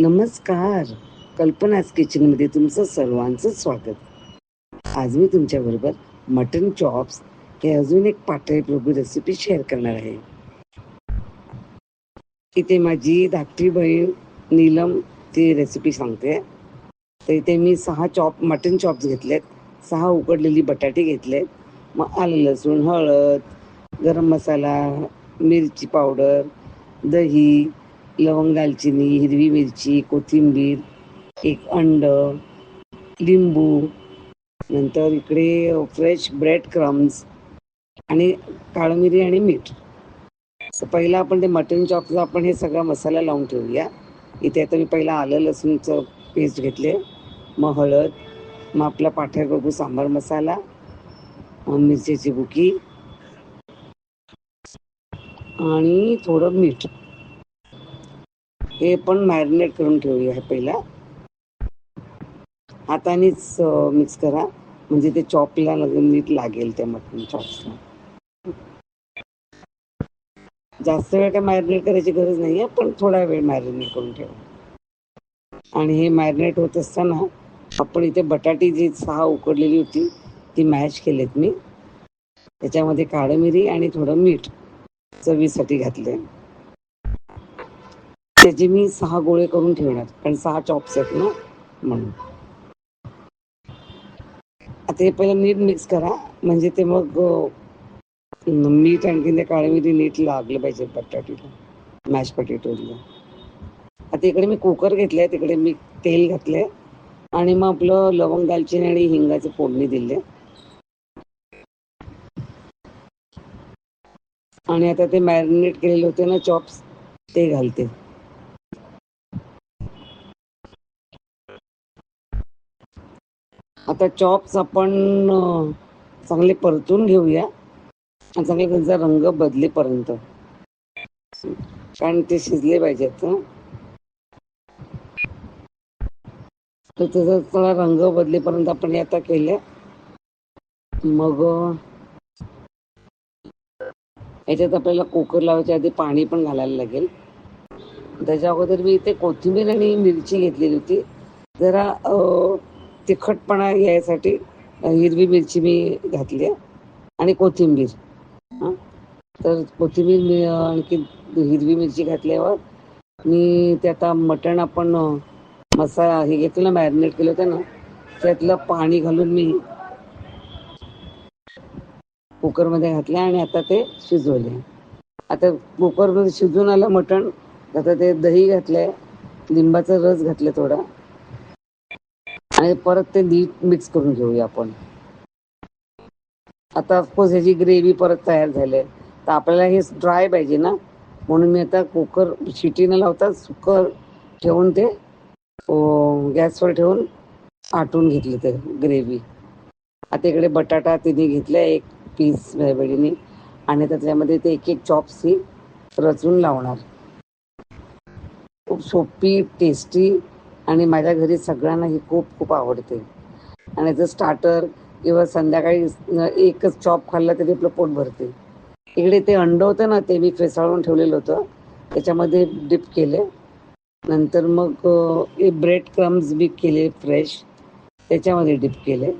नमस्कार. कल्पनाज किचनमध्ये तुमचं सर्वांचं स्वागत. आज मी तुमच्याबरोबर मटन चॉप्स हे अजून एक पातळ प्रभू रेसिपी शेअर करणार आहे. इथे माझी धाकटी बहीण नीलम ती रेसिपी सांगते. तर इथे मी 6 मटन चॉप्स घेतलेत, 6 उकडलेली बटाटे घेतलेत, मग आलं लसूण, हळद, गरम मसाला, मिरची पावडर, दही, लवंग, दालचिनी, हिरवी मिरची, कोथिंबीर, एक अंड, लिंबू, नंतर इकडे फ्रेश ब्रेड क्रम्स आणि काळं मिरी आणि मीठ. तर पहिला आपण ते मटन चॉपचा आपण हे सगळा मसाला लावून ठेवूया. इथे आता मी पहिला आलं लसूणचं पेस्ट घेतले, मग हळद, मग आपला पाठ्या गहू सांबार मसाला, मिरचीची बुकी आणि थोडं मीठ. हे पण मॅरिनेट करून ठेवूया. हे पहिला हातानेच मिक्स करा, म्हणजे ते चॉपला नीट लागेल त्या मटन चॉप्सला. जास्त वेळ काय मॅरिनेट करायची गरज नाही आहे, पण थोडा वेळ मॅरिनेट करून ठेवा. आणि हे मॅरिनेट होत असताना आपण इथे बटाटी जी 6 उकडलेली होती ती मॅश केलेत मी. त्याच्यामध्ये काळं मिरी आणि थोडं मीठ चवीसाठी घातले. त्याचे मी 6 गोळे करून ठेवणार, कारण 6 चॉप्स आहेत ना म्हणून. आता हे पहिलं नीट मिक्स करा, म्हणजे ते मग मीठ आणखी ते काळी मिरी नीट लागलं पाहिजे बटाटीला, मॅश पोटॅटोला. आता इकडे मी कुकर घेतलाय, तिकडे मी तेल घातलंय आणि मग आपलं लवंग, दालचिनी आणि हिंगाचे फोडणी दिले. आणि आता ते मॅरिनेट केलेले होते ना चॉप्स, ते घालते. आता चॉप्स आपण चांगले परतून घेऊया, चांगले त्यांचा रंग बदलेपर्यंत, कारण ते शिजले पाहिजेत. तर त्याचा थोडा रंग बदलेपर्यंत आपण हे आता केले. मग याच्यात आपल्याला कुकर लावायच्या आधी पाणी पण घालायला लागेल. त्याच्या अगोदर मी इथे कोथिंबीर आणि मिरची घेतलेली होती. जरा तिखटपणा यायसाठी हिरवी मिरची मी घातली आहे आणि कोथिंबीर. तर कोथिंबीर आणखी हिरवी मिरची घातल्यावर मी ते आता मटण आपण मसाला हे घेतलं ना, मॅरिनेट केलं होतं ना, त्यातलं पाणी घालून मी कुकरमध्ये घातलं आणि आता ते शिजवले. आता कुकरमध्ये शिजून आलं मटण. आता ते दही घातलंय, लिंबाचा रस घातला थोडा, आणि परत ते नीट मिक्स करून घेऊया आपण. आता ऑफकोर्स ह्याची ग्रेव्ही परत तयार झाली आहे, तर आपल्याला हे ड्राय पाहिजे ना, म्हणून मी आता कुकर शिटी न लावता कुकर ठेवून ते गॅसवर ठेवून आटून घेतली ते ग्रेव्ही. आता इकडे बटाटा तिने घेतला 1 पीस बहिणीने, आणि त्याच्यामध्ये ते एक चॉप्स ही रचून लावणार. खूप सोपी, टेस्टी, आणि माझ्या घरी सगळ्यांना ही खूप खूप आवडते. आणि जर स्टार्टर किंवा संध्याकाळी एकच चॉप खाल्ला तरी आपलं पोट भरते. इकडे ते अंड होतं ना, ते मी फेसाळून ठेवलेलं होतं, त्याच्यामध्ये डिप केले. नंतर मग ब्रेड क्रम्स बी केले फ्रेश, त्याच्यामध्ये डिप केले.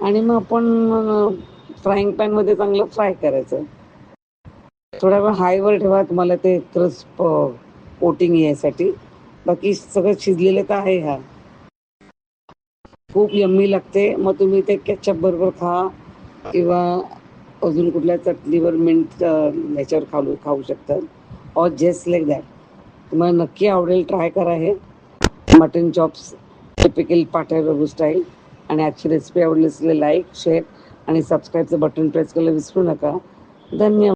आणि मग आपण फ्राईंग पॅनमध्ये चांगलं फ्राय करायचं. थोडा वेळ हायवर ठेवा, तुम्हाला ते क्रिस्प कोटिंग यासाठी. बाकी सगळं शिजलेलं तर आहे. हा खूप यम्मी लागते. मग तुम्ही ते केचप बरोबर खा, किंवा अजून कुठल्या चटणीवर मिंट ह्याच्यावर खाऊ शकतात, ऑर जस्ट लाईक दॅट. तुम्हाला नक्की आवडेल, ट्राय करा हे मटन चॉप्स टिपिकल पाठ्या प्रभू स्टाईल. आणि आजची रेसिपी आवडली असेल लाईक, शेअर आणि सबस्क्राईबचं बटन प्रेस करायला विसरू नका. धन्यवाद.